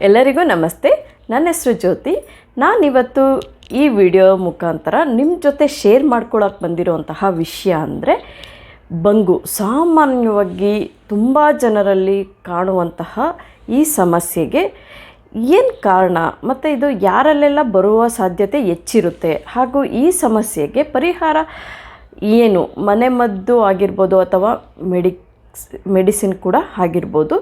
ಎಲ್ಲರಿಗೂ ನಮಸ್ತೆ. ನನ್ನ ಹೆಸರು ಜ್ಯೋತಿ. ನಾನಿವತ್ತು ಈ ವಿಡಿಯೋ ಮುಖಾಂತರ ನಿಮ್ಮ ಜೊತೆ ಶೇರ್ ಮಾಡ್ಕೊಳ್ಳೋಕೆ ಬಂದಿರುವಂತಹ ವಿಷಯ ಅಂದರೆ ಬಂಗು. ಸಾಮಾನ್ಯವಾಗಿ ತುಂಬ ಜನರಲ್ಲಿ ಕಾಣುವಂತಹ ಈ ಸಮಸ್ಯೆಗೆ ಏನು ಕಾರಣ ಮತ್ತು ಇದು ಯಾರಲ್ಲೆಲ್ಲ ಬರುವ ಸಾಧ್ಯತೆ ಹೆಚ್ಚಿರುತ್ತೆ, ಹಾಗೂ ಈ ಸಮಸ್ಯೆಗೆ ಪರಿಹಾರ ಏನು, ಮನೆಮದ್ದು ಆಗಿರ್ಬೋದು ಅಥವಾ ಮೆಡಿಸಿನ್ ಕೂಡ ಆಗಿರ್ಬೋದು,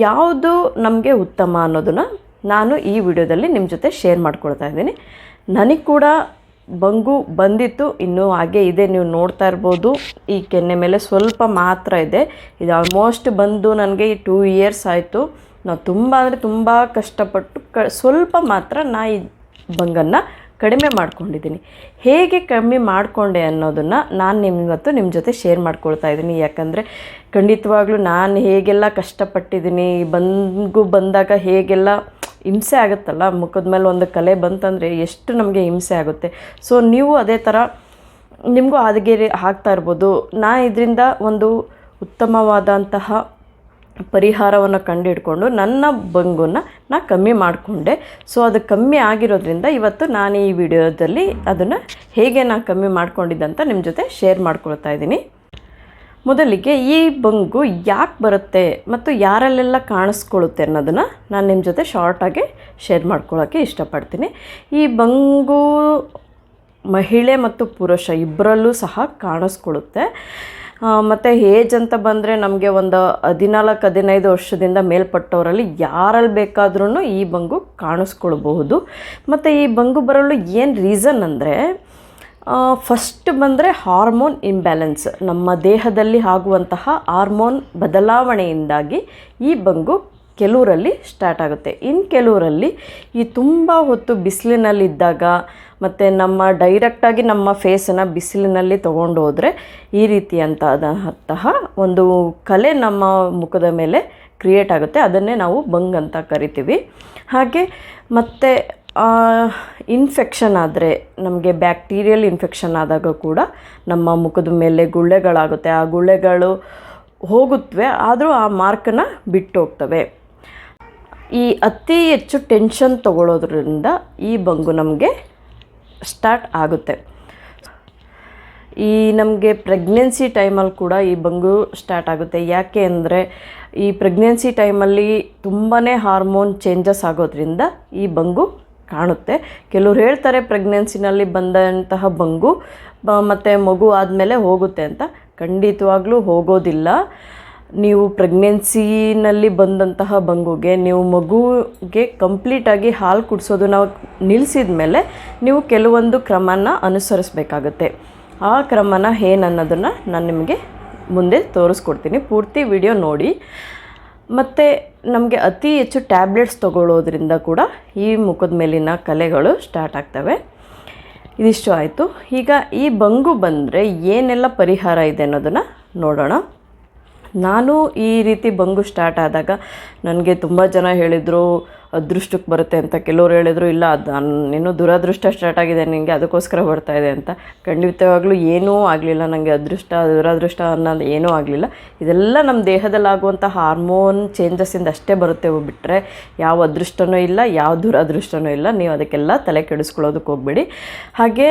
ಯಾವುದು ನಮಗೆ ಉತ್ತಮ ಅನ್ನೋದನ್ನು ನಾನು ಈ ವಿಡಿಯೋದಲ್ಲಿ ನಿಮ್ಮ ಜೊತೆ ಶೇರ್ ಮಾಡ್ಕೊಳ್ತಾ ಇದ್ದೀನಿ. ನನಗೆ ಕೂಡ ಬಂಗು ಬಂದಿತ್ತು, ಇನ್ನೂ ಹಾಗೆ ಇದೆ. ನೀವು ನೋಡ್ತಾ ಇರ್ಬೋದು, ಈ ಕೆನ್ನೆ ಮೇಲೆ ಸ್ವಲ್ಪ ಮಾತ್ರ ಇದೆ. ಇದು ಆಲ್ಮೋಸ್ಟ್ ಬಂದು ನನಗೆ 2 ಇಯರ್ಸ್ ಆಯಿತು. ನಾವು ತುಂಬ ಅಂದರೆ ತುಂಬ ಕಷ್ಟಪಟ್ಟು ಸ್ವಲ್ಪ ಮಾತ್ರ ಈ ಬಂಗನ್ನು ಕಡಿಮೆ ಮಾಡ್ಕೊಂಡಿದ್ದೀನಿ. ಹೇಗೆ ಕಡಿಮೆ ಮಾಡಿಕೊಂಡೆ ಅನ್ನೋದನ್ನು ನಾನು ನಿಮ್ಮ ಜೊತೆ ಶೇರ್ ಮಾಡ್ಕೊಳ್ತಾ ಇದ್ದೀನಿ. ಯಾಕಂದರೆ ಖಂಡಿತವಾಗ್ಲೂ ನಾನು ಹೇಗೆಲ್ಲ ಕಷ್ಟಪಟ್ಟಿದ್ದೀನಿ, ಬಂಗು ಬಂದಾಗ ಹೇಗೆಲ್ಲ ಹಿಂಸೆ ಆಗುತ್ತಲ್ಲ, ಮುಖದ ಮೇಲೆ ಒಂದು ಕಲೆ ಬಂತಂದರೆ ಎಷ್ಟು ನಮಗೆ ಹಿಂಸೆ ಆಗುತ್ತೆ. ಸೊ ನೀವು ಅದೇ ಥರ ನಿಮಗೂ ಹಾಗೆ ಆಗ್ತಾ ಇರ್ಬೋದು. ಇದರಿಂದ ಒಂದು ಉತ್ತಮವಾದಂತಹ ಪರಿಹಾರವನ್ನು ಕಂಡುಹಿಡ್ಕೊಂಡು ನನ್ನ ಬಂಗುನ ಕಮ್ಮಿ ಮಾಡಿಕೊಂಡೆ. ಸೊ ಅದು ಕಮ್ಮಿ ಆಗಿರೋದ್ರಿಂದ ಇವತ್ತು ನಾನು ಈ ವಿಡಿಯೋದಲ್ಲಿ ಅದನ್ನು ಹೇಗೆ ನಾನು ಕಮ್ಮಿ ಮಾಡ್ಕೊಂಡಿದ್ದಂತ ನಿಮ್ಮ ಜೊತೆ ಶೇರ್ ಮಾಡ್ಕೊಳ್ತಾ ಇದ್ದೀನಿ. ಮೊದಲಿಗೆ ಈ ಬಂಗು ಯಾಕೆ ಬರುತ್ತೆ ಮತ್ತು ಯಾರಲ್ಲೆಲ್ಲ ಕಾಣಿಸ್ಕೊಳ್ಳುತ್ತೆ ಅನ್ನೋದನ್ನು ನಾನು ನಿಮ್ಮ ಜೊತೆ ಶಾರ್ಟಾಗಿ ಶೇರ್ ಮಾಡ್ಕೊಳ್ಳೋಕ್ಕೆ ಇಷ್ಟಪಡ್ತೀನಿ. ಈ ಬಂಗು ಮಹಿಳೆ ಮತ್ತು ಪುರುಷ ಇಬ್ಬರಲ್ಲೂ ಸಹ ಕಾಣಿಸ್ಕೊಳ್ಳುತ್ತೆ. ಮತ್ತು ಏಜ್ ಅಂತ ಬಂದರೆ ನಮಗೆ ಒಂದು 14-15 ವರ್ಷದಿಂದ ಮೇಲ್ಪಟ್ಟವರಲ್ಲಿ ಯಾರಲ್ಲಿ ಬೇಕಾದ್ರೂ ಈ ಬಂಗು ಕಾಣಿಸ್ಕೊಳ್ಬಹುದು. ಮತ್ತು ಈ ಬಂಗು ಬರಲು ಏನು ರೀಸನ್ ಅಂದರೆ, ಫಸ್ಟ್ ಬಂದರೆ ಹಾರ್ಮೋನ್ ಇಂಬ್ಯಾಲೆನ್ಸ್. ನಮ್ಮ ದೇಹದಲ್ಲಿ ಆಗುವಂತಹ ಹಾರ್ಮೋನ್ ಬದಲಾವಣೆಯಿಂದಾಗಿ ಈ ಬಂಗು ಕೆಲವರಲ್ಲಿ ಸ್ಟಾರ್ಟ್ ಆಗುತ್ತೆ. ಇನ್ನು ಕೆಲವರಲ್ಲಿ ಈ ತುಂಬ ಹೊತ್ತು ಬಿಸಿಲಿನಲ್ಲಿದ್ದಾಗ ಮತ್ತು ನಮ್ಮ ಡೈರೆಕ್ಟಾಗಿ ನಮ್ಮ ಫೇಸನ್ನು ಬಿಸಿಲಿನಲ್ಲಿ ತೊಗೊಂಡು ಹೋದರೆ ಈ ರೀತಿಯಂತಹ ಒಂದು ಕಲೆ ನಮ್ಮ ಮುಖದ ಮೇಲೆ ಕ್ರಿಯೇಟ್ ಆಗುತ್ತೆ. ಅದನ್ನೇ ನಾವು ಬಂಗ್ ಅಂತ ಕರಿತೀವಿ. ಹಾಗೆ ಮತ್ತು ಇನ್ಫೆಕ್ಷನ್ ಆದರೆ, ನಮಗೆ ಬ್ಯಾಕ್ಟೀರಿಯಲ್ ಇನ್ಫೆಕ್ಷನ್ ಆದಾಗ ಕೂಡ ನಮ್ಮ ಮುಖದ ಮೇಲೆ ಗುಳ್ಳೆಗಳಾಗುತ್ತೆ. ಆ ಗುಳ್ಳೆಗಳು ಹೋಗುತ್ತವೆ, ಆದರೂ ಆ ಮಾರ್ಕನ್ನು ಬಿಟ್ಟು ಹೋಗ್ತವೆ. ಈ ಅತಿ ಹೆಚ್ಚು ಟೆನ್ಷನ್ ತಗೊಳ್ಳೋದ್ರಿಂದ ಈ ಬಂಗು ನಮಗೆ ಸ್ಟಾರ್ಟ್ ಆಗುತ್ತೆ. ಈ ನಮಗೆ ಪ್ರೆಗ್ನೆನ್ಸಿ ಟೈಮಲ್ಲಿ ಕೂಡ ಈ ಬಂಗು ಸ್ಟಾರ್ಟ್ ಆಗುತ್ತೆ. ಯಾಕೆ ಅಂದರೆ ಈ ಪ್ರೆಗ್ನೆನ್ಸಿ ಟೈಮಲ್ಲಿ ತುಂಬಾ ಹಾರ್ಮೋನ್ ಚೇಂಜಸ್ ಆಗೋದ್ರಿಂದ ಈ ಬಂಗು ಕಾಣುತ್ತೆ. ಕೆಲವ್ರು ಹೇಳ್ತಾರೆ ಪ್ರೆಗ್ನೆನ್ಸಿನಲ್ಲಿ ಬಂದಂತಹ ಬಂಗು ಮತ್ತು ಮಗು ಆದಮೇಲೆ ಹೋಗುತ್ತೆ ಅಂತ. ಖಂಡಿತವಾಗ್ಲೂ ಹೋಗೋದಿಲ್ಲ. ನೀವು ಪ್ರೆಗ್ನೆನ್ಸಿನಲ್ಲಿ ಬಂದಂತಹ ಬಂಗುಗೆ ನೀವು ಮಗುಗೆ ಕಂಪ್ಲೀಟಾಗಿ ಹಾಲು ಕುಡಿಸೋದು ನಾವು ನಿಲ್ಲಿಸಿದ ಮೇಲೆ ನೀವು ಕೆಲವೊಂದು ಕ್ರಮನ ಅನುಸರಿಸಬೇಕಾಗುತ್ತೆ. ಆ ಕ್ರಮನ ಏನನ್ನೋದನ್ನು ನಾನು ನಿಮಗೆ ಮುಂದೆ ತೋರಿಸ್ಕೊಡ್ತೀನಿ. ಪೂರ್ತಿ ವಿಡಿಯೋ ನೋಡಿ. ಮತ್ತು ನಮಗೆ ಅತಿ ಹೆಚ್ಚು ಟ್ಯಾಬ್ಲೆಟ್ಸ್ ತೊಗೊಳ್ಳೋದ್ರಿಂದ ಕೂಡ ಈ ಮುಖದ ಮೇಲಿನ ಕಲೆಗಳು ಸ್ಟಾರ್ಟ್ ಆಗ್ತವೆ. ಇದಿಷ್ಟು ಆಯಿತು. ಈಗ ಈ ಬಂಗು ಬಂದರೆ ಏನೆಲ್ಲ ಪರಿಹಾರ ಇದೆ ಅನ್ನೋದನ್ನು ನೋಡೋಣ. ನಾನು ಈ ರೀತಿ ಬಂಗು ಸ್ಟಾರ್ಟ್ ಆದಾಗ ನನಗೆ ತುಂಬ ಜನ ಹೇಳಿದರು ಅದೃಷ್ಟಕ್ಕೆ ಬರುತ್ತೆ ಅಂತ. ಕೆಲವರು ಹೇಳಿದರು ಇಲ್ಲ, ಇನ್ನೂ ದುರದೃಷ್ಟ ಸ್ಟಾರ್ಟ್ ಆಗಿದೆ ನಿನಗೆ, ಅದಕ್ಕೋಸ್ಕರ ಬರ್ತಾಯಿದೆ ಅಂತ. ಖಂಡಿತವಾಗ್ಲೂ ಏನೂ ಆಗಲಿಲ್ಲ. ನನಗೆ ಅದೃಷ್ಟ ದುರದೃಷ್ಟ ಅನ್ನೋದು ಏನೂ ಆಗಲಿಲ್ಲ. ಇದೆಲ್ಲ ನಮ್ಮ ದೇಹದಲ್ಲಾಗುವಂಥ ಹಾರ್ಮೋನ್ ಚೇಂಜಸ್ಸಿಂದ ಅಷ್ಟೇ ಬರುತ್ತೆ ಬಿಟ್ಟರೆ ಯಾವ ಅದೃಷ್ಟನೂ ಇಲ್ಲ, ಯಾವ ದುರದೃಷ್ಟನೂ ಇಲ್ಲ. ನೀವು ಅದಕ್ಕೆಲ್ಲ ತಲೆ ಕೆಡಿಸ್ಕೊಳ್ಳೋದಕ್ಕೆ ಹೋಗಬೇಡಿ. ಹಾಗೆ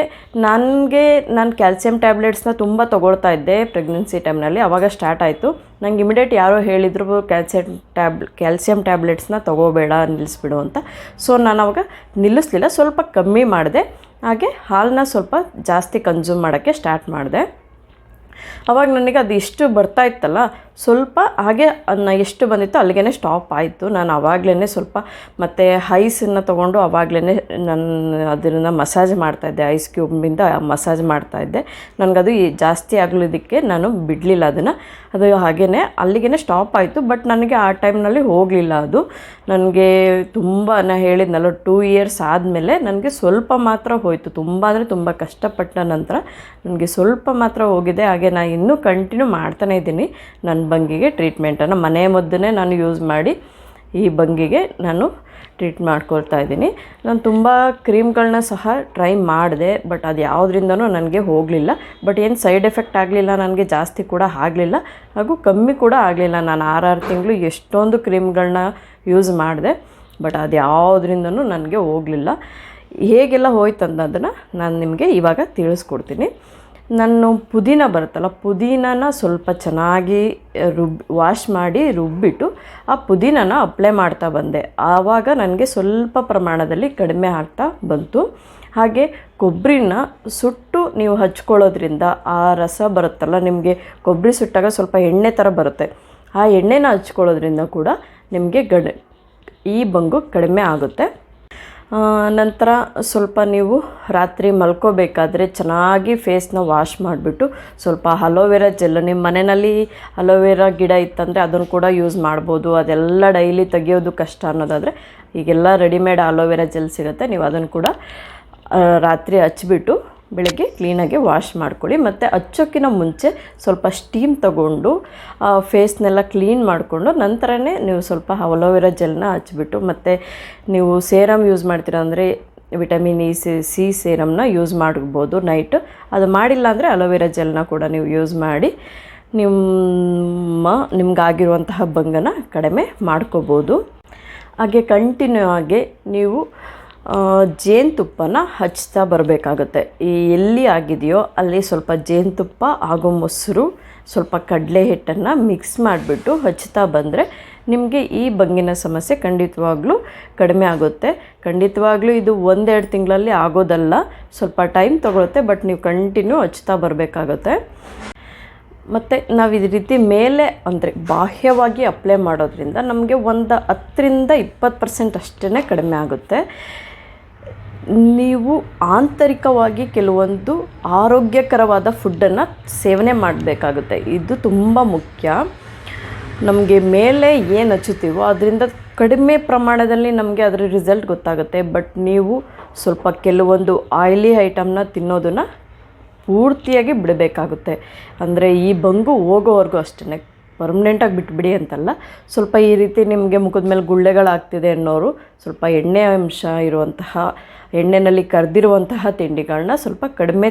ನಾನು ಕ್ಯಾಲ್ಸಿಯಂ ಟ್ಯಾಬ್ಲೆಟ್ಸ್ನ ತುಂಬ ತೊಗೊಳ್ತಾ ಇದ್ದೆ ಪ್ರೆಗ್ನೆನ್ಸಿ ಟೈಮ್ನಲ್ಲಿ. ಆವಾಗ ಸ್ಟಾರ್ಟ್ ಆಯಿತು. ನಂಗೆ ಇಮಿಡಿಯೇಟ್ ಯಾರೋ ಹೇಳಿದರು ಕ್ಯಾಲ್ಸಿಯಂ ಟ್ಯಾಬ್ಲೆಟ್ಸ್ನ ತೊಗೋಬೇಡ, ನಿಲ್ಲಿಸ್ಬಿಡು ಅಂತ. ಸೊ ನಾನು ಅವಾಗ ನಿಲ್ಲಿಸಲಿಲ್ಲ, ಸ್ವಲ್ಪ ಕಮ್ಮಿ ಮಾಡಿದೆ. ಹಾಗೆ ಹಾಲನ್ನ ಸ್ವಲ್ಪ ಜಾಸ್ತಿ ಕನ್ಸ್ಯೂಮ್ ಮಾಡೋಕ್ಕೆ ಸ್ಟಾರ್ಟ್ ಮಾಡಿದೆ. ಅವಾಗ ನನಗೆ ಅದು ಇಷ್ಟು ಬರ್ತಾಯಿತ್ತಲ್ಲ, ಸ್ವಲ್ಪ ಹಾಗೆ ಎಷ್ಟು ಬಂದಿತ್ತು ಅಲ್ಲಿಗೆ ಸ್ಟಾಪ್ ಆಯಿತು. ನಾನು ಆವಾಗಲೇ ಸ್ವಲ್ಪ ಮತ್ತು ಐಸನ್ನು ತೊಗೊಂಡು ಆವಾಗಲೇ ನಾನು ಅದನ್ನು ಮಸಾಜ್ ಮಾಡ್ತಾಯಿದ್ದೆ. ಐಸ್ ಕ್ಯೂಬಿಂದ ಮಸಾಜ್ ಮಾಡ್ತಾಯಿದ್ದೆ. ನನಗದು ಜಾಸ್ತಿ ಆಗಲಿದ್ದಕ್ಕೆ ನಾನು ಬಿಡಲಿಲ್ಲ ಅದನ್ನು. ಅದು ಹಾಗೇ ಅಲ್ಲಿಗೆ ಸ್ಟಾಪ್ ಆಯಿತು. ಬಟ್ ನನಗೆ ಆ ಟೈಮ್ನಲ್ಲಿ ಹೋಗಲಿಲ್ಲ ಅದು. ನನಗೆ ತುಂಬ, ನಾನು ಹೇಳಿದ್ನಲ್ಲ 2 ಇಯರ್ಸ್ ಆದಮೇಲೆ ನನಗೆ ಸ್ವಲ್ಪ ಮಾತ್ರ ಹೋಯಿತು. ತುಂಬ ಅಂದರೆ ತುಂಬ ಕಷ್ಟಪಟ್ಟ ನಂತರ ನನಗೆ ಸ್ವಲ್ಪ ಮಾತ್ರ ಹೋಗಿದೆ. ಹಾಗೆ ನಾನು ಇನ್ನೂ ಕಂಟಿನ್ಯೂ ಮಾಡ್ತಾನೇ ಇದ್ದೀನಿ ನನ್ನ ಬಂಗಿಗೆ ಟ್ರೀಟ್ಮೆಂಟನ್ನು. ಮನೆ ಮದ್ದನ್ನೇ ನಾನು ಯೂಸ್ ಮಾಡಿ ಈ ಬಂಗಿಗೆ ನಾನು ಟ್ರೀಟ್ ಮಾಡ್ಕೊಳ್ತಾ ಇದ್ದೀನಿ. ನಾನು ತುಂಬ ಕ್ರೀಮ್ಗಳನ್ನ ಸಹ ಟ್ರೈ ಮಾಡಿದೆ, ಬಟ್ ಅದು ಯಾವುದರಿಂದನೂ ನನಗೆ ಹೋಗಲಿಲ್ಲ. ಬಟ್ ಏನು ಸೈಡ್ ಎಫೆಕ್ಟ್ ಆಗಲಿಲ್ಲ, ನನಗೆ ಜಾಸ್ತಿ ಕೂಡ ಆಗಲಿಲ್ಲ, ಹಾಗೂ ಕಮ್ಮಿ ಕೂಡ ಆಗಲಿಲ್ಲ. ನಾನು 6 ತಿಂಗಳು ಎಷ್ಟೊಂದು ಕ್ರೀಮ್ಗಳನ್ನ ಯೂಸ್ ಮಾಡಿದೆ. ಬಟ್ ಅದು ಯಾವುದರಿಂದನೂ ನನಗೆ ಹೋಗಲಿಲ್ಲ. ಹೇಗೆಲ್ಲ ಹೋಯ್ತು ಅನ್ನೋದನ್ನು ನಾನು ನಿಮಗೆ ಇವಾಗ ತಿಳಿಸ್ಕೊಡ್ತೀನಿ. ನಾನು ಪುದೀನ ಬರುತ್ತಲ್ಲ, ಪುದೀನನ ಸ್ವಲ್ಪ ಚೆನ್ನಾಗಿ ವಾಶ್ ಮಾಡಿ ರುಬ್ಬಿಟ್ಟು ಆ ಪುದೀನನ ಅಪ್ಲೈ ಮಾಡ್ತಾ ಬಂದೆ. ಆವಾಗ ನನಗೆ ಸ್ವಲ್ಪ ಪ್ರಮಾಣದಲ್ಲಿ ಕಡಿಮೆ ಆಗ್ತಾ ಬಂತು. ಹಾಗೆ ಕೊಬ್ಬರಿನ ಸುಟ್ಟು ನೀವು ಹಚ್ಕೊಳ್ಳೋದ್ರಿಂದ ಆ ರಸ ಬರುತ್ತಲ್ಲ, ನಿಮಗೆ ಕೊಬ್ಬರಿ ಸುಟ್ಟಾಗ ಸ್ವಲ್ಪ ಎಣ್ಣೆ ಥರ ಬರುತ್ತೆ. ಆ ಎಣ್ಣೆನ ಹಚ್ಕೊಳ್ಳೋದ್ರಿಂದ ಕೂಡ ನಿಮಗೆ ಈ ಬಂಗು ಕಡಿಮೆ ಆಗುತ್ತೆ. ನಂತರ ಸ್ವಲ್ಪ ನೀವು ರಾತ್ರಿ ಮಲ್ಕೋಬೇಕಾದ್ರೆ ಚೆನ್ನಾಗಿ ಫೇಸ್ನ ವಾಶ್ ಮಾಡಿಬಿಟ್ಟು ಸ್ವಲ್ಪ ಅಲೋವೆರಾ ಜೆಲ್, ನಿಮ್ಮ ಮನೆಯಲ್ಲಿ ಅಲೋವೆರಾ ಗಿಡ ಇತ್ತಂದರೆ ಅದನ್ನು ಕೂಡ ಯೂಸ್ ಮಾಡ್ಬೋದು. ಅದೆಲ್ಲ ಡೈಲಿ ತೆಗಿಯೋದು ಕಷ್ಟ ಅನ್ನೋದಾದರೆ ಈಗೆಲ್ಲ ರೆಡಿಮೇಡ್ ಅಲೋವೆರಾ ಜೆಲ್ ಸಿಗುತ್ತೆ, ನೀವು ಅದನ್ನು ಕೂಡ ರಾತ್ರಿ ಹಚ್ಬಿಟ್ಟು ಬೆಳಗ್ಗೆ ಕ್ಲೀನಾಗಿ ವಾಶ್ ಮಾಡ್ಕೊಳ್ಳಿ. ಮತ್ತು ಹಚ್ಚೋಕ್ಕಿಂತ ಮುಂಚೆ ಸ್ವಲ್ಪ ಸ್ಟೀಮ್ ತಗೊಂಡು ಫೇಸ್ನೆಲ್ಲ ಕ್ಲೀನ್ ಮಾಡಿಕೊಂಡು ನಂತರನೇ ನೀವು ಸ್ವಲ್ಪ ಅಲೋವೆರಾ ಜೆಲ್ನ ಹಚ್ಬಿಟ್ಟು, ಮತ್ತು ನೀವು ಸೇರಮ್ ಯೂಸ್ ಮಾಡ್ತೀರಾ ಅಂದರೆ ವಿಟಮಿನ್ ಸಿ ಸೇರಮ್ನ ಯೂಸ್ ಮಾಡ್ಬೋದು ನೈಟ್. ಅದು ಮಾಡಿಲ್ಲ ಅಂದರೆ ಅಲೋವೆರಾ ಜೆಲ್ನ ಕೂಡ ನೀವು ಯೂಸ್ ಮಾಡಿ ನಿಮ್ಗಾಗಿರುವಂತಹ ಬಂಗನ ಕಡಿಮೆ ಮಾಡ್ಕೋಬೋದು. ಹಾಗೆ ಕಂಟಿನ್ಯೂ ಆಗಿ ನೀವು ಜೇನುತುಪ್ಪನ ಹಚ್ತಾ ಬರಬೇಕಾಗುತ್ತೆ. ಎಲ್ಲಿ ಆಗಿದೆಯೋ ಅಲ್ಲಿ ಸ್ವಲ್ಪ ಜೇನುತುಪ್ಪ ಹಾಗೂ ಮೊಸರು, ಸ್ವಲ್ಪ ಕಡಲೆ ಹಿಟ್ಟನ್ನು ಮಿಕ್ಸ್ ಮಾಡಿಬಿಟ್ಟು ಹಚ್ತಾ ಬಂದರೆ ನಿಮಗೆ ಈ ಬಂಗಿನ ಸಮಸ್ಯೆ ಖಂಡಿತವಾಗ್ಲೂ ಕಡಿಮೆ ಆಗುತ್ತೆ. ಖಂಡಿತವಾಗ್ಲೂ ಇದು 1-2 ತಿಂಗಳಲ್ಲಿ ಆಗೋದಲ್ಲ, ಸ್ವಲ್ಪ ಟೈಮ್ ತೊಗೊಳುತ್ತೆ, ಬಟ್ ನೀವು ಕಂಟಿನ್ಯೂ ಹಚ್ತಾ ಬರಬೇಕಾಗುತ್ತೆ. ಮತ್ತು ನಾವು ಈ ರೀತಿ ಮೇಲೆ ಅಂದರೆ ಬಾಹ್ಯವಾಗಿ ಅಪ್ಲೈ ಮಾಡೋದ್ರಿಂದ ನಮಗೆ 10-20% ಅಷ್ಟೇ ಕಡಿಮೆ ಆಗುತ್ತೆ. ನೀವು ಆಂತರಿಕವಾಗಿ ಕೆಲವೊಂದು ಆರೋಗ್ಯಕರವಾದ ಫುಡ್ಡನ್ನು ಸೇವನೆ ಮಾಡಬೇಕಾಗುತ್ತೆ. ಇದು ತುಂಬ ಮುಖ್ಯ. ನಮಗೆ ಮೇಲೆ ಏನು ಹಚ್ಚುತ್ತೀವೋ ಅದರಿಂದ ಕಡಿಮೆ ಪ್ರಮಾಣದಲ್ಲಿ ನಮಗೆ ಅದರ ರಿಸಲ್ಟ್ ಗೊತ್ತಾಗುತ್ತೆ. ಬಟ್ ನೀವು ಸ್ವಲ್ಪ ಕೆಲವೊಂದು ಆಯಿಲಿ ಐಟಮ್ನ ತಿನ್ನೋದನ್ನು ಪೂರ್ತಿಯಾಗಿ ಬಿಡಬೇಕಾಗುತ್ತೆ. ಅಂದರೆ ಈ ಬಂಗು ಹೋಗೋವರೆಗೂ ಅಷ್ಟೇ, ಪರ್ಮನೆಂಟಾಗಿ ಬಿಟ್ಬಿಡಿ ಅಂತಲ್ಲ. ಸ್ವಲ್ಪ ಈ ರೀತಿ ನಿಮಗೆ ಮುಖದ ಮೇಲೆ ಗುಳ್ಳೆಗಳಾಗ್ತಿದೆ ಅನ್ನೋರು ಸ್ವಲ್ಪ ಎಣ್ಣೆ ಅಂಶ ಇರುವಂತಹ, ಎಣ್ಣೆಯಲ್ಲಿ ಕರೆದಿರುವಂತಹ ತಿಂಡಿಗಳನ್ನ ಸ್ವಲ್ಪ ಕಡಿಮೆ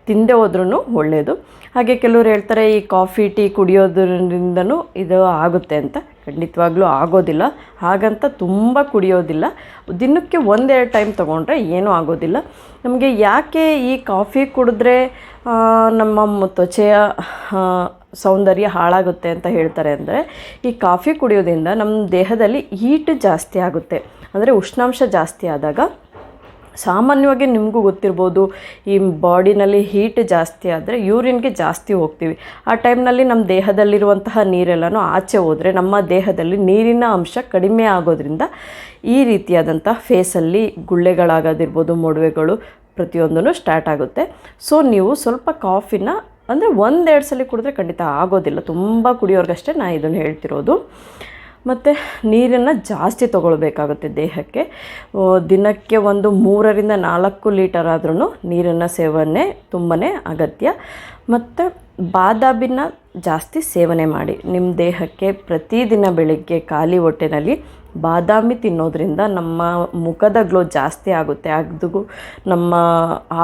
ತಿಂದೇ ಹೋದ್ರೂ ಒಳ್ಳೆಯದು. ಹಾಗೆ ಕೆಲವರು ಹೇಳ್ತಾರೆ ಈ ಕಾಫಿ ಟೀ ಕುಡಿಯೋದ್ರಿಂದನೂ ಇದು ಆಗುತ್ತೆ ಅಂತ. ಖಂಡಿತವಾಗ್ಲೂ ಆಗೋದಿಲ್ಲ. ಹಾಗಂತ ತುಂಬ ಕುಡಿಯೋದಿಲ್ಲ, ದಿನಕ್ಕೆ 1-2 ಟೈಮ್ ತೊಗೊಂಡ್ರೆ ಏನೂ ಆಗೋದಿಲ್ಲ. ನಮಗೆ ಯಾಕೆ ಈ ಕಾಫಿ ಕುಡಿದ್ರೆ ನಮ್ಮ ತ್ವಚೆಯ ಸೌಂದರ್ಯ ಹಾಳಾಗುತ್ತೆ ಅಂತ ಹೇಳ್ತಾರೆ ಅಂದರೆ, ಈ ಕಾಫಿ ಕುಡಿಯೋದ್ರಿಂದ ನಮ್ಮ ದೇಹದಲ್ಲಿ ಹೀಟ್ ಜಾಸ್ತಿ ಆಗುತ್ತೆ. ಅಂದರೆ ಉಷ್ಣಾಂಶ ಜಾಸ್ತಿ ಆದಾಗ ಸಾಮಾನ್ಯವಾಗಿ ನಿಮಗೂ ಗೊತ್ತಿರ್ಬೋದು, ಈ ಬಾಡಿನಲ್ಲಿ ಹೀಟ್ ಜಾಸ್ತಿ ಆದರೆ ಯೂರಿನ್ಗೆ ಜಾಸ್ತಿ ಹೋಗ್ತೀವಿ. ಆ ಟೈಮ್ನಲ್ಲಿ ನಮ್ಮ ದೇಹದಲ್ಲಿರುವಂತಹ ನೀರೆಲ್ಲನೂ ಆಚೆ ಹೋದರೆ ನಮ್ಮ ದೇಹದಲ್ಲಿ ನೀರಿನ ಅಂಶ ಕಡಿಮೆ ಆಗೋದ್ರಿಂದ ಈ ರೀತಿಯಾದಂಥ ಫೇಸಲ್ಲಿ ಗುಳ್ಳೆಗಳಾಗೋದಿರ್ಬೋದು, ಮೊಡವೆಗಳು ಪ್ರತಿಯೊಂದೂ ಸ್ಟಾರ್ಟ್ ಆಗುತ್ತೆ. ಸೊ ನೀವು ಸ್ವಲ್ಪ ಕಾಫಿನ ಅಂದರೆ 1-2 ಸಲ ಕುಡಿದ್ರೆ ಖಂಡಿತ ಆಗೋದಿಲ್ಲ, ತುಂಬ ಕುಡಿಯೋರ್ಗಷ್ಟೇ ನಾನು ಇದನ್ನು ಹೇಳ್ತಿರೋದು. ಮತ್ತು ನೀರನ್ನು ಜಾಸ್ತಿ ತೊಗೊಳ್ಬೇಕಾಗುತ್ತೆ ದೇಹಕ್ಕೆ. ದಿನಕ್ಕೆ 3-4 ಲೀಟರ್ ಆದ್ರೂ ನೀರಿನ ಸೇವನೆ ತುಂಬಾ ಅಗತ್ಯ. ಮತ್ತು ಬಾದಾಮಿನ ಜಾಸ್ತಿ ಸೇವನೆ ಮಾಡಿ. ನಿಮ್ಮ ದೇಹಕ್ಕೆ ಪ್ರತಿದಿನ ಬೆಳಗ್ಗೆ ಖಾಲಿ ಹೊಟ್ಟೆನಲ್ಲಿ ಬಾದಾಮಿ ತಿನ್ನೋದ್ರಿಂದ ನಮ್ಮ ಮುಖದ ಗ್ಲೋ ಜಾಸ್ತಿ ಆಗುತ್ತೆ. ಅದು ನಮ್ಮ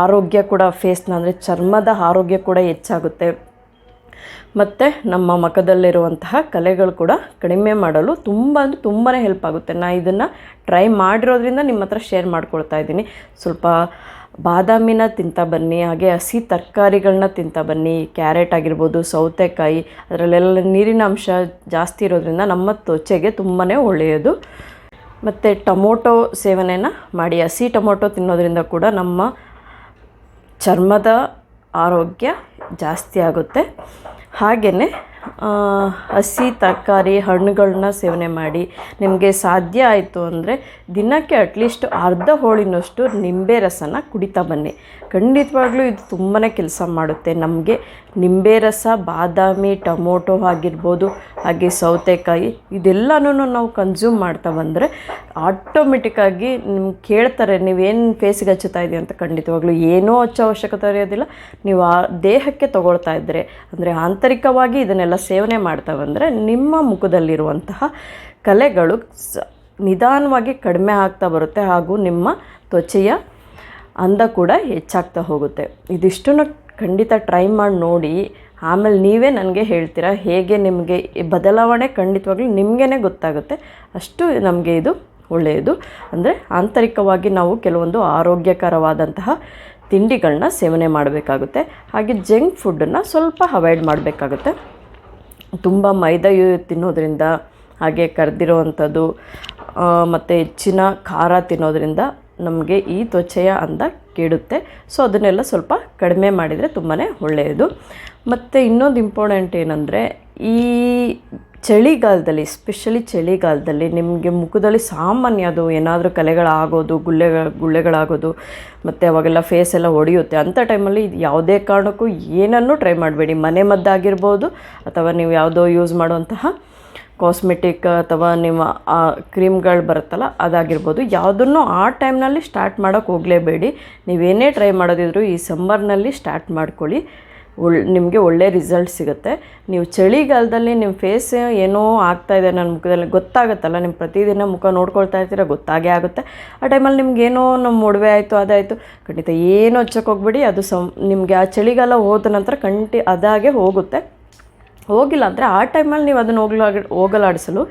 ಆರೋಗ್ಯ ಕೂಡ, ಫೇಸ್ನ ಅಂದರೆ ಚರ್ಮದ ಆರೋಗ್ಯ ಕೂಡ ಹೆಚ್ಚಾಗುತ್ತೆ. ಮತ್ತು ನಮ್ಮ ಮುಖದಲ್ಲಿರುವಂತಹ ಕಲೆಗಳು ಕೂಡ ಕಡಿಮೆ ಮಾಡಲು ತುಂಬಾ ಹೆಲ್ಪ್ ಆಗುತ್ತೆ. ನಾನು ಇದನ್ನು ಟ್ರೈ ಮಾಡಿರೋದ್ರಿಂದ ನಿಮ್ಮ ಹತ್ರ ಶೇರ್ ಮಾಡ್ಕೊಳ್ತಾ ಇದ್ದೀನಿ. ಸ್ವಲ್ಪ ಬಾದಾಮಿನ ತಿಂತಾ ಬನ್ನಿ, ಹಾಗೆ ಹಸಿ ತರಕಾರಿಗಳನ್ನ ತಿಂತಾ ಬನ್ನಿ. ಕ್ಯಾರೆಟ್ ಆಗಿರ್ಬೋದು, ಸೌತೆಕಾಯಿ, ಅದರಲ್ಲೆಲ್ಲ ನೀರಿನ ಅಂಶ ಜಾಸ್ತಿ ಇರೋದ್ರಿಂದ ನಮ್ಮ ತ್ವಚೆಗೆ ತುಂಬಾ ಒಳ್ಳೆಯದು. ಮತ್ತು ಟೊಮೊಟೊ ಸೇವನೆನ ಮಾಡಿ. ಹಸಿ ಟೊಮೊಟೊ ತಿನ್ನೋದ್ರಿಂದ ಕೂಡ ನಮ್ಮ ಚರ್ಮದ ಆರೋಗ್ಯ ಜಾಸ್ತಿ ಆಗುತ್ತೆ. ಹಾಗೆಯೇ ಹಸಿ ತರಕಾರಿ, ಹಣ್ಣುಗಳನ್ನ ಸೇವನೆ ಮಾಡಿ. ನಿಮಗೆ ಸಾಧ್ಯ ಆಯಿತು ಅಂದರೆ ದಿನಕ್ಕೆ ಅಟ್ಲೀಸ್ಟ್ ಅರ್ಧ ಹೋಳಿನಷ್ಟು ನಿಂಬೆ ರಸನ ಕುಡಿತಾ ಬನ್ನಿ. ಖಂಡಿತವಾಗ್ಲೂ ಇದು ತುಂಬಾ ಕೆಲಸ ಮಾಡುತ್ತೆ. ನಮಗೆ ನಿಂಬೆ ರಸ, ಬಾದಾಮಿ, ಟೊಮೊಟೊ ಆಗಿರ್ಬೋದು, ಹಾಗೆ ಸೌತೆಕಾಯಿ, ಇದೆಲ್ಲನೂ ನಾವು ಕನ್ಸ್ಯೂಮ್ ಮಾಡ್ತಾ ಬಂದರೆ ಆಟೋಮೆಟಿಕ್ಕಾಗಿ ನಿಮ್ಗೆ ಕೇಳ್ತಾರೆ ನೀವೇನು ಫೇಸಿಗೆ ಹಚ್ಚುತ್ತಾ ಇದೆಯಾ ಅಂತ. ಖಂಡಿತವಾಗ್ಲೂ ಏನೂ ಹಚ್ಚೋ ಅವಶ್ಯಕತೆ ಇರೋದಿಲ್ಲ. ನೀವು ಆ ದೇಹಕ್ಕೆ ತಗೊಳ್ತಾ ಇದ್ದರೆ, ಅಂದರೆ ಆಂತರಿಕವಾಗಿ ಇದನ್ನೆಲ್ಲ ಸೇವನೆ ಮಾಡ್ತಾ ಬಂದರೆ ನಿಮ್ಮ ಮುಖದಲ್ಲಿರುವಂತಹ ಕಲೆಗಳು ನಿಧಾನವಾಗಿ ಕಡಿಮೆ ಆಗ್ತಾ ಬರುತ್ತೆ. ಹಾಗೂ ನಿಮ್ಮ ತ್ವಚೆಯ ಅಂದ ಕೂಡ ಹೆಚ್ಚಾಗ್ತಾ ಹೋಗುತ್ತೆ. ಇದಿಷ್ಟನ್ನು ಖಂಡಿತ ಟ್ರೈ ಮಾಡಿ ನೋಡಿ. ಆಮೇಲೆ ನೀವೇ ನನಗೆ ಹೇಳ್ತೀರಾ ಹೇಗೆ ನಿಮಗೆ ಬದಲಾವಣೆ ಖಂಡಿತವಾಗ್ಲೂ ನಿಮಗೇ ಗೊತ್ತಾಗುತ್ತೆ. ಅಷ್ಟು ನಮಗೆ ಇದು ಒಳ್ಳೆಯದು. ಅಂದರೆ ಆಂತರಿಕವಾಗಿ ನಾವು ಕೆಲವೊಂದು ಆರೋಗ್ಯಕರವಾದಂತಹ ತಿಂಡಿಗಳನ್ನ ಸೇವನೆ ಮಾಡಬೇಕಾಗುತ್ತೆ. ಹಾಗೆ ಜಂಕ್ ಫುಡ್ಡನ್ನು ಸ್ವಲ್ಪ ಅವಾಯ್ಡ್ ಮಾಡಬೇಕಾಗುತ್ತೆ. ತುಂಬ ಮೈದಾ ತಿನ್ನೋದ್ರಿಂದ, ಹಾಗೆ ಕರೆದಿರೋವಂಥದ್ದು ಮತ್ತು ಹೆಚ್ಚಿನ ಖಾರ ತಿನ್ನೋದ್ರಿಂದ ನಮಗೆ ಈ ತ್ವಚೆಯ ಅಂದ ಕೆಡುತ್ತೆ. ಸೊ ಅದನ್ನೆಲ್ಲ ಸ್ವಲ್ಪ ಕಡಿಮೆ ಮಾಡಿದರೆ ತುಂಬಾ ಒಳ್ಳೆಯದು. ಮತ್ತು ಇನ್ನೊಂದು ಇಂಪಾರ್ಟೆಂಟ್ ಏನಂದರೆ, ಈ ಚಳಿಗಾಲದಲ್ಲಿ, ಎಸ್ಪೆಷಲಿ ಚಳಿಗಾಲದಲ್ಲಿ ನಿಮಗೆ ಮುಖದಲ್ಲಿ ಸಾಮಾನ್ಯ ಅದು ಏನಾದರೂ ಕಲೆಗಳಾಗೋದು, ಗುಳ್ಳೆಗಳಾಗೋದು ಮತ್ತು ಅವಾಗೆಲ್ಲ ಫೇಸ್ ಎಲ್ಲ ಒಡೆಯುತ್ತೆ. ಅಂಥ ಟೈಮಲ್ಲಿ ಯಾವುದೇ ಕಾರಣಕ್ಕೂ ಏನನ್ನೂ ಟ್ರೈ ಮಾಡಬೇಡಿ. ಮನೆಮದ್ದಾಗಿರ್ಬೋದು ಅಥವಾ ನೀವು ಯಾವುದೋ ಯೂಸ್ ಮಾಡುವಂತಹ ಕಾಸ್ಮೆಟಿಕ್ ಅಥವಾ ನಿಮ್ಮ ಕ್ರೀಮ್ಗಳು ಬರುತ್ತಲ್ಲ ಅದಾಗಿರ್ಬೋದು, ಯಾವುದನ್ನು ಆ ಟೈಮ್ನಲ್ಲಿ ಸ್ಟಾರ್ಟ್ ಮಾಡೋಕ್ಕೆ ಹೋಗಲೇಬೇಡಿ. ನೀವೇನೇ ಟ್ರೈ ಮಾಡೋದಿದ್ರು ಈ ಸಮ್ಮರ್ನಲ್ಲಿ ಸ್ಟಾರ್ಟ್ ಮಾಡ್ಕೊಳ್ಳಿ. ನಿಮಗೆ ಒಳ್ಳೆ ರಿಸಲ್ಟ್ ಸಿಗುತ್ತೆ. ನೀವು ಚಳಿಗಾಲದಲ್ಲಿ ನಿಮ್ಮ ಫೇಸ್ ಏನೋ ಆಗ್ತಾಯಿದೆ ನನ್ನ ಮುಖದಲ್ಲಿ ಗೊತ್ತಾಗುತ್ತಲ್ಲ, ನಿಮ್ಮ ಪ್ರತಿದಿನ ಮುಖ ನೋಡ್ಕೊಳ್ತಾ ಇರ್ತೀರ, ಗೊತ್ತಾಗೇ ಆಗುತ್ತೆ. ಆ ಟೈಮಲ್ಲಿ ನಿಮಗೇನೋ ನಮ್ಮ ಮೊಡವೆ ಆಯಿತು ಅದಾಯಿತು, ಖಂಡಿತ ಏನೂ ಹಚ್ಚಕ್ಕೆ ಹೋಗ್ಬೇಡಿ. ಅದು ನಿಮಗೆ ಆ ಚಳಿಗಾಲ ಹೋದ ನಂತರ ಅದಾಗೆ ಹೋಗುತ್ತೆ. ಹೋಗಿಲ್ಲ ಅಂದರೆ ಆ ಟೈಮಲ್ಲಿ ನೀವು ಅದನ್ನು ಹೋಗಲಾಡಿಸಲು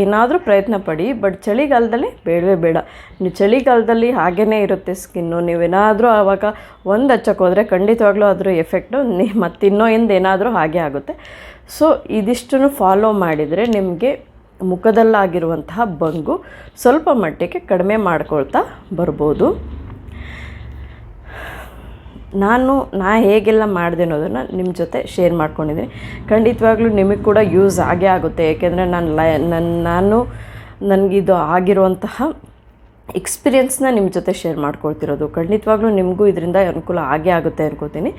ಏನಾದರೂ ಪ್ರಯತ್ನ ಪಡಿ. ಬಟ್ ಚಳಿಗಾಲದಲ್ಲಿ ಬೇಡವೇ ಬೇಡ. ನೀವು ಚಳಿಗಾಲದಲ್ಲಿ ಹಾಗೇ ಇರುತ್ತೆ ಸ್ಕಿನ್ನು. ನೀವೇನಾದರೂ ಆವಾಗ ಒಂದು ಹಚ್ಚಕ್ಕೆ ಹೋದರೆ ಖಂಡಿತವಾಗ್ಲೂ ಅದರ ಎಫೆಕ್ಟು ಮತ್ತಿನ್ನೋ ಏನಾದರೂ ಹಾಗೆ ಆಗುತ್ತೆ. ಸೊ ಇದಿಷ್ಟನ್ನು ಫಾಲೋ ಮಾಡಿದರೆ ನಿಮಗೆ ಮುಖದಲ್ಲಾಗಿರುವಂತಹ ಬಂಗು ಸ್ವಲ್ಪ ಮಟ್ಟಿಗೆ ಕಡಿಮೆ ಮಾಡ್ಕೊಳ್ತಾ ಬರ್ಬೋದು. ನಾ ಹೇಗೆಲ್ಲ ಮಾಡಿದೆ ಅನ್ನೋದನ್ನು ನಿಮ್ಮ ಜೊತೆ ಶೇರ್ ಮಾಡ್ಕೊಂಡಿದ್ದೀನಿ. ಖಂಡಿತವಾಗ್ಲೂ ನಿಮಗೆ ಕೂಡ ಯೂಸ್ ಆಗೇ ಆಗುತ್ತೆ. ಏಕೆಂದರೆ ನನಗಿದು ಆಗಿರುವಂತಹ ಎಕ್ಸ್ಪೀರಿಯೆನ್ಸ್ನ ನಿಮ್ಮ ಜೊತೆ ಶೇರ್ ಮಾಡ್ಕೊಳ್ತಿರೋದು. ಖಂಡಿತವಾಗ್ಲೂ ನಿಮಗೂ ಇದರಿಂದ ಅನುಕೂಲ ಆಗೇ ಆಗುತ್ತೆ ಅನ್ಕೋತೀನಿ.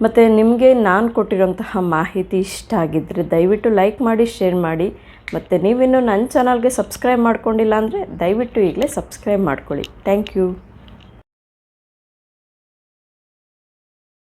ಮತ್ತು ನಿಮಗೆ ನಾನು ಕೊಟ್ಟಿರೋಂತಹ ಮಾಹಿತಿ ಇಷ್ಟ ಆಗಿದ್ದರೆ ದಯವಿಟ್ಟು ಲೈಕ್ ಮಾಡಿ, ಶೇರ್ ಮಾಡಿ. ಮತ್ತು ನೀವಿನ್ನೂ ನನ್ನ ಚಾನಲ್ಗೆ ಸಬ್ಸ್ಕ್ರೈಬ್ ಮಾಡ್ಕೊಂಡಿಲ್ಲ ಅಂದರೆ ದಯವಿಟ್ಟು ಈಗಲೇ ಸಬ್ಸ್ಕ್ರೈಬ್ ಮಾಡ್ಕೊಳ್ಳಿ. Thank you.